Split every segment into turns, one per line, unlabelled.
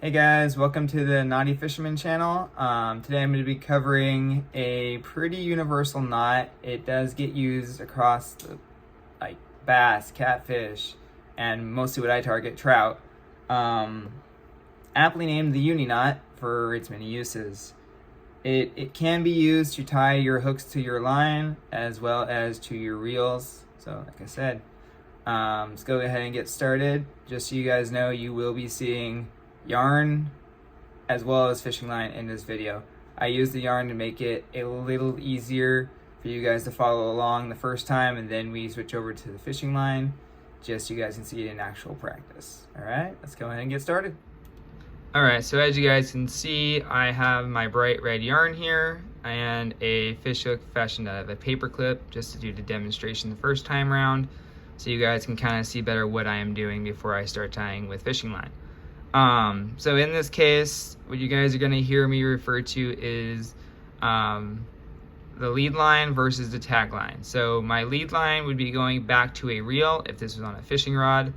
Hey guys, welcome to the Naughty Fisherman channel. Today I'm going to be covering a pretty universal knot. It does get used across like bass, catfish, and mostly what I target, trout. Aptly named the Uni Knot for its many uses. It can be used to tie your hooks to your line as well as to your reels. So like I said, let's go ahead and get started. Just so you guys know, you will be seeing yarn as well as fishing line in this video. I use the yarn to make it a little easier for you guys to follow along the first time, and then we switch over to the fishing line just so you guys can see it in actual practice. Alright, let's go ahead and get started. Alright, so as you guys can see, I have my bright red yarn here and a fish hook fashioned out of a paper clip just to do the demonstration the first time around, so you guys can kind of see better what I am doing before I start tying with fishing line. So in this case, what you guys are going to hear me refer to is the lead line versus the tag line. So my lead line would be going back to a reel if this was on a fishing rod,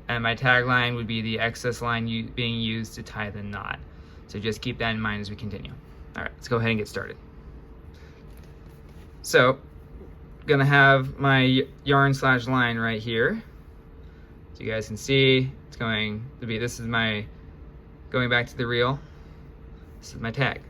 and my tag line would be the excess line being used to tie the knot. So just keep that in mind as we continue. All right, let's go ahead and get started. So I'm going to have my yarn slash line right here. So you guys can see it's going to be, this is my, going back to the reel, this is my tag.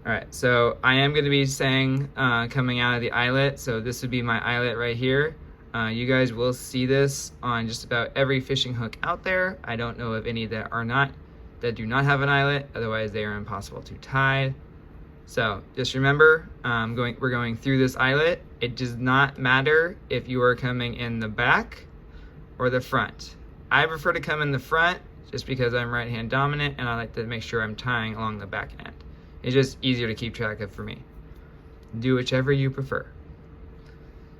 Alright, so I am going to be saying coming out of the eyelet, so this would be my eyelet right here. You guys will see this on just about every fishing hook out there. I don't know of any that do not have an eyelet, otherwise they are impossible to tie. So just remember, we're going through this eyelet. It does not matter if you are coming in the back or the front. I prefer to come in the front just because I'm right hand dominant, and I like to make sure I'm tying along the back end. It's just easier to keep track of for me. Do whichever you prefer.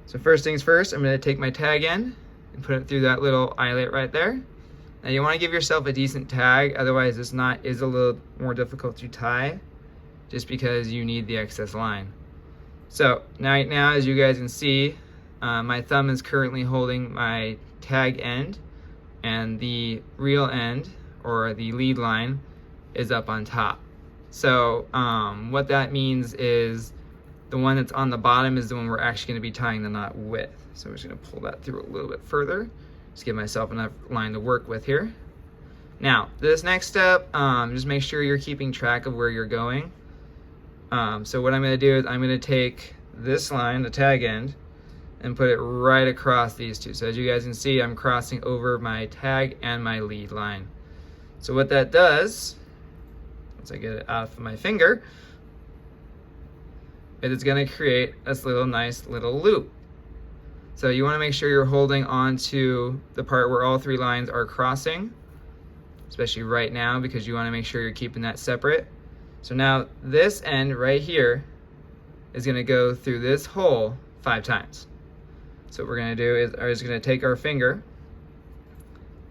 So first things first, I'm going to take my tag end and put it through that little eyelet right there. Now you want to give yourself a decent tag, otherwise this knot is a little more difficult to tie just because you need the excess line. So now as you guys can see, my thumb is currently holding my tag end, and the reel end, or the lead line, is up on top. So what that means is the one that's on the bottom is the one we're actually going to be tying the knot with. So I'm just going to pull that through a little bit further, just give myself enough line to work with here. Now this next step, just make sure you're keeping track of where you're going. So what I'm going to do is I'm going to take this line, the tag end, and put it right across these two. So as you guys can see, I'm crossing over my tag and my lead line. So what that does, once I get it out of my finger, is it's going to create this nice little loop. So you want to make sure you're holding on to the part where all three lines are crossing, especially right now, because you want to make sure you're keeping that separate. So now this end right here is going to go through this hole 5 times. So what we're going to do is I'm just going to take our finger,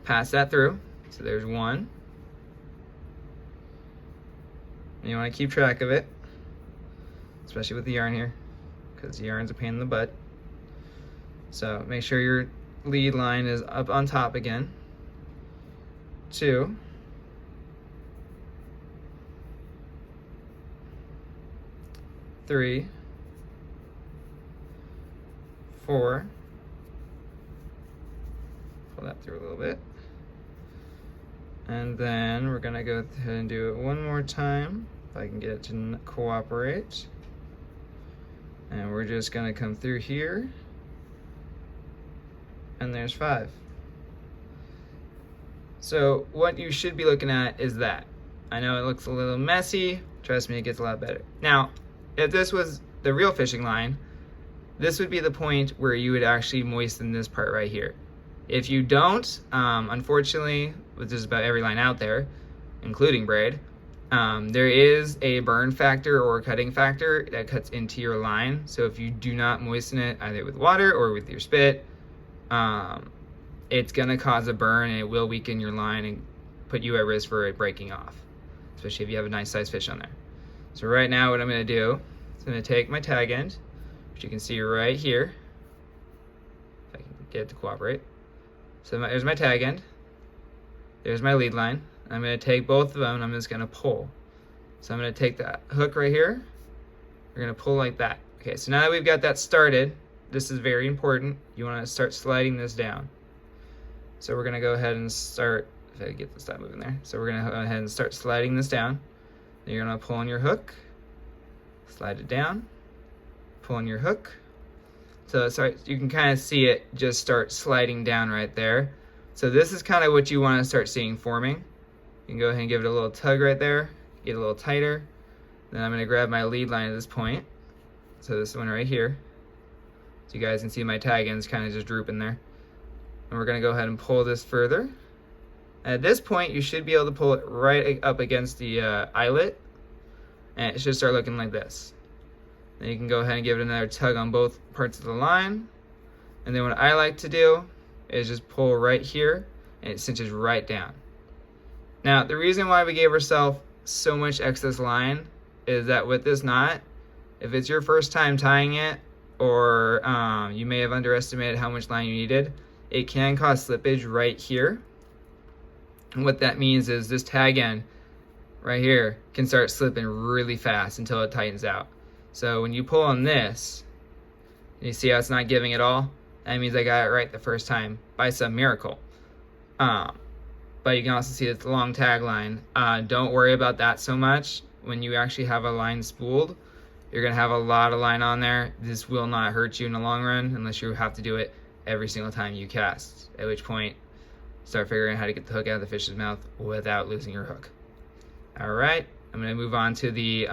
pass that through. So there's 1. And you want to keep track of it, especially with the yarn here, because the yarn's a pain in the butt. So make sure your lead line is up on top again. 2. 3. 4. Pull that through a little bit. And then we're going to go ahead and do it one more time, if I can get it to cooperate. And we're just going to come through here. And there's 5. So what you should be looking at is that. I know it looks a little messy. Trust me, it gets a lot better. Now, if this was the real fishing line, this would be the point where you would actually moisten this part right here. If you don't, unfortunately, with just about every line out there, including braid, there is a burn factor or cutting factor that cuts into your line. So if you do not moisten it either with water or with your spit, it's going to cause a burn, and it will weaken your line and put you at risk for it breaking off, especially if you have a nice sized fish on there. So right now what I'm going to do is I'm going to take my tag end, which you can see right here, if I can get it to cooperate. So there's my tag end. There's my lead line. I'm going to take both of them and I'm just going to pull. So I'm going to take that hook right here. We're going to pull like that. Okay, so now that we've got that started, this is very important. You want to start sliding this down. So we're going to go ahead and start, if I get this stop moving there. So we're going to go ahead and start sliding this down. Then you're going to pull on your hook, slide it down, pull on your hook. So you can kind of see it just start sliding down right there. So this is kind of what you want to start seeing forming. You can go ahead and give it a little tug right there, get a little tighter. Then I'm going to grab my lead line at this point. So this one right here. So you guys can see my tag ends kind of just drooping there. And we're going to go ahead and pull this further. At this point, you should be able to pull it right up against the eyelet. And it should start looking like this. Then you can go ahead and give it another tug on both parts of the line. And then what I like to do is just pull right here and it cinches right down. Now, the reason why we gave ourselves so much excess line is that with this knot, if it's your first time tying it, or you may have underestimated how much line you needed, it can cause slippage right here. And what that means is this tag end right here can start slipping really fast until it tightens out. So when you pull on this, and you see how it's not giving it all, that means I got it right the first time by some miracle. But you can also see it's a long tag line. Don't worry about that so much. When you actually have a line spooled, you're gonna have a lot of line on there. This will not hurt you in the long run unless you have to do it every single time you cast, at which point start figuring out how to get the hook out of the fish's mouth without losing your hook. All right, I'm gonna move on to the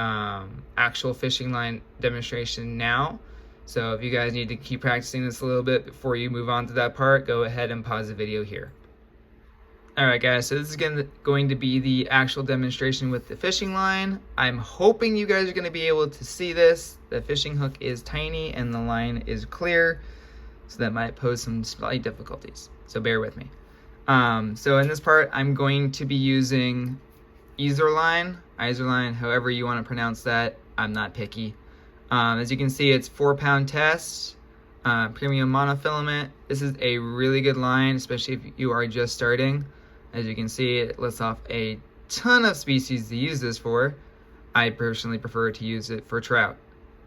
actual fishing line demonstration now. So if you guys need to keep practicing this a little bit before you move on to that part, go ahead and pause the video here. Alright guys, so this is going to be the actual demonstration with the fishing line. I'm hoping you guys are going to be able to see this. The fishing hook is tiny and the line is clear, so that might pose some slight difficulties. So bear with me. So in this part, I'm going to be using Izorline, however you want to pronounce that. I'm not picky. As you can see, it's 4-pound test, premium monofilament. This is a really good line, especially if you are just starting. As you can see, it lists off a ton of species to use this for. I personally prefer to use it for trout.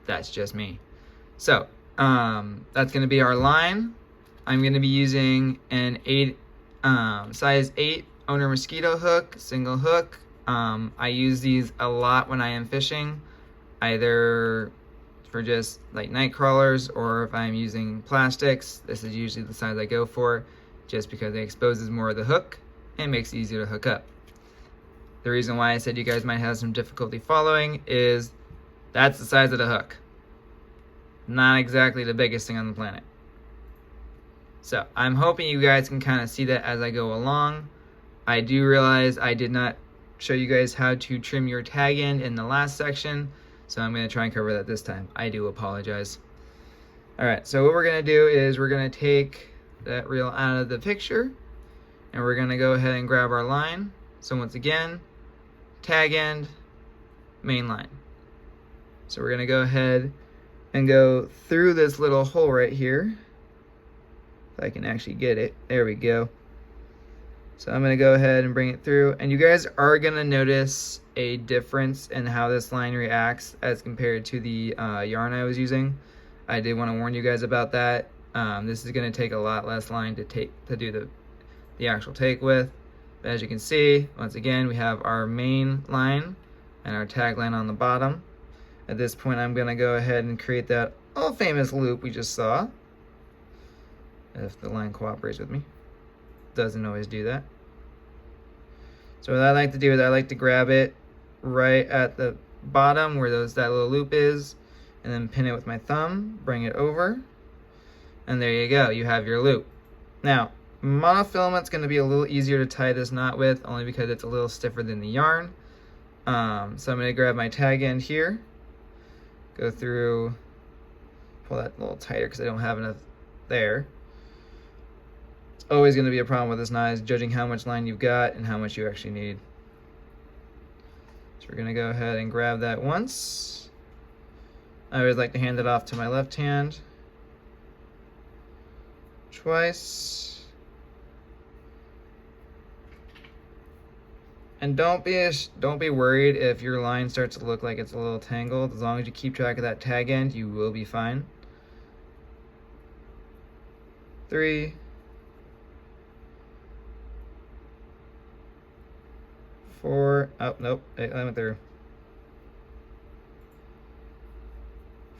That's just me. So, that's going to be our line. I'm going to be using an size 8 owner mosquito hook, single hook. I use these a lot when I am fishing, either for just like night crawlers or if I'm using plastics. This is usually the size I go for, just because it exposes more of the hook and makes it easier to hook up. The reason why I said you guys might have some difficulty following is that's the size of the hook. Not exactly the biggest thing on the planet. So I'm hoping you guys can kind of see that as I go along. I do realize I did not show you guys how to trim your tag end in the last section, so I'm going to try and cover that this time. I do apologize. Alright, so what we're going to do is we're going to take that reel out of the picture, and we're going to go ahead and grab our line. So once again, tag end, main line. So we're going to go ahead and go through this little hole right here. If I can actually get it. There we go. So I'm going to go ahead and bring it through. And you guys are going to notice a difference in how this line reacts as compared to the yarn I was using. I did want to warn you guys about that. This is going to take a lot less line to do the actual take with. But as you can see, once again, we have our main line and our tag line on the bottom. At this point, I'm going to go ahead and create that all famous loop we just saw. If the line cooperates with me. Doesn't always do that. So what I like to do is I like to grab it right at the bottom where that little loop is, and then pin it with my thumb, bring it over, and there you go, you have your loop. Now, monofilament's going to be a little easier to tie this knot with, only because it's a little stiffer than the yarn. So I'm going to grab my tag end here, go through, pull that a little tighter because I don't have enough there. It's always going to be a problem with this knot, is judging how much line you've got and how much you actually need. So we're going to go ahead and grab that once. I always like to hand it off to my left hand. Twice. And don't be worried if your line starts to look like it's a little tangled. As long as you keep track of that tag end, you will be fine. 3, 4. Oh nope, I went through.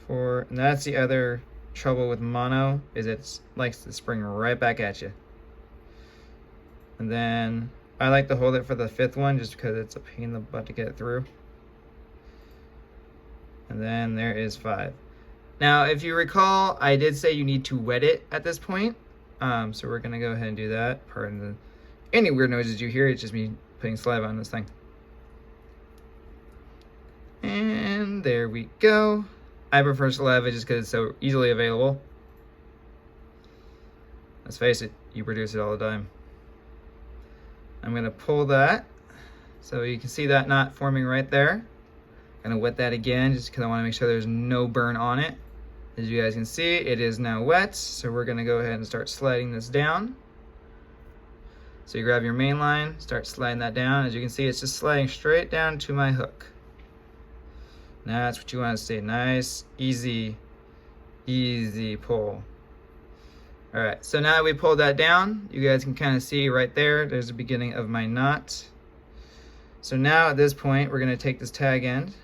4, and that's the other trouble with mono, is it likes to spring right back at you. And then I like to hold it for the 5th one just because it's a pain in the butt to get it through. And then there is 5. Now, if you recall, I did say you need to wet it at this point. So we're gonna go ahead and do that. Pardon any weird noises you hear, it's just me putting saliva on this thing. And there we go. I prefer saliva just because it's so easily available. Let's face it, you produce it all the time. I'm going to pull that so you can see that knot forming right there. I'm going to wet that again just because I want to make sure there's no burn on it. As you guys can see, it is now wet, so we're going to go ahead and start sliding this down. So you grab your main line, start sliding that down. As you can see, it's just sliding straight down to my hook. Now that's what you want to see. Nice, easy pull. All right, so now that we pulled that down, you guys can kind of see right there, there's the beginning of my knot. So now at this point, we're gonna take this tag end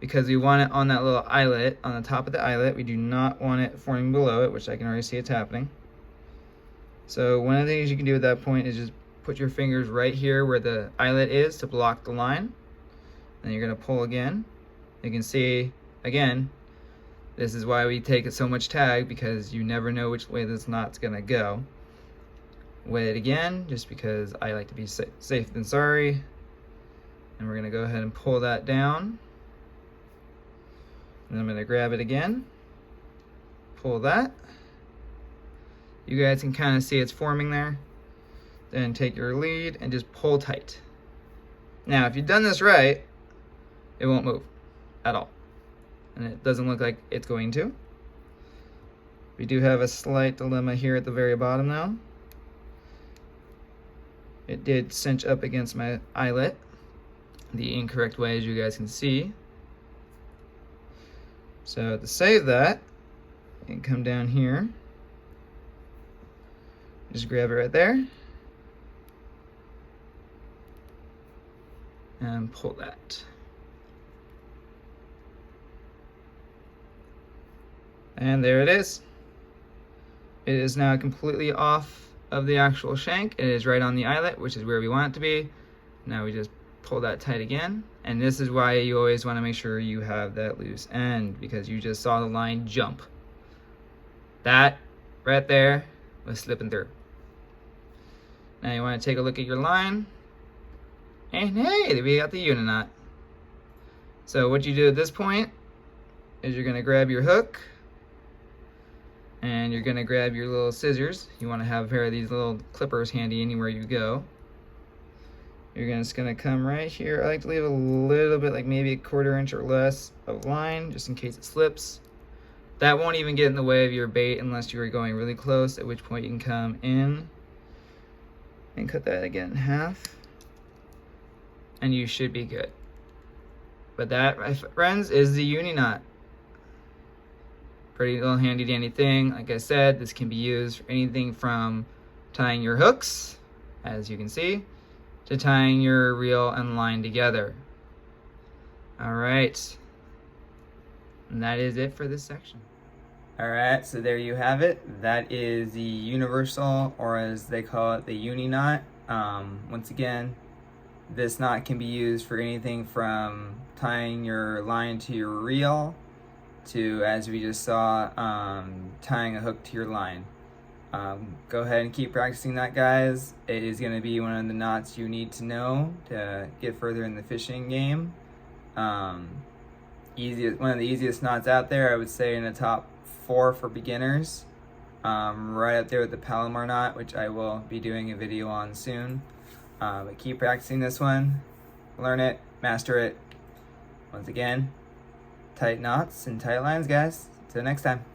because we want it on that little eyelet, on the top of the eyelet. We do not want it forming below it, which I can already see it's happening. So one of the things you can do at that point is just put your fingers right here where the eyelet is to block the line. Then you're gonna pull again. You can see, again, this is why we take so much tag, because you never know which way this knot's gonna go. Wet it again, just because I like to be safe than sorry. And we're gonna go ahead and pull that down. And I'm gonna grab it again, pull that. You guys can kind of see it's forming there. Then take your lead and just pull tight. Now, if you've done this right, it won't move at all. And it doesn't look like it's going to. We do have a slight dilemma here at the very bottom now. It did cinch up against my eyelet the incorrect way, as you guys can see. So to save that, you can come down here, just grab it right there, and pull that. And there it is. It is now completely off of the actual shank. It is right on the eyelet, which is where we want it to be. Now we just pull that tight again. And this is why you always want to make sure you have that loose end, because you just saw the line jump. That right there was slipping through. Now you want to take a look at your line. And hey, we got the Uni Knot. So what you do at this point is you're going to grab your hook, and you're going to grab your little scissors. You want to have a pair of these little clippers handy anywhere you go. You're just going to come right here. I like to leave a little bit, like maybe a 1/4 inch or less of line, just in case it slips. That won't even get in the way of your bait unless you are going really close, at which point you can come in and cut that again in half. And you should be good. But that, my friends, is the Uni Knot. Pretty little handy dandy thing. Like I said, this can be used for anything from tying your hooks, as you can see, to tying your reel and line together. All right, and that is it for this section. All right, so there you have it. That is the universal, or as they call it, the Uni Knot. Once again, this knot can be used for anything from tying your line to your reel to, as we just saw, tying a hook to your line. Go ahead and keep practicing that, guys. It is going to be one of the knots you need to know to get further in the fishing game. One of the easiest knots out there, I would say, in the top 4 for beginners. Right up there with the Palomar knot, which I will be doing a video on soon. But keep practicing this one. Learn it, master it. Once again, tight knots and tight lines, guys. Till next time.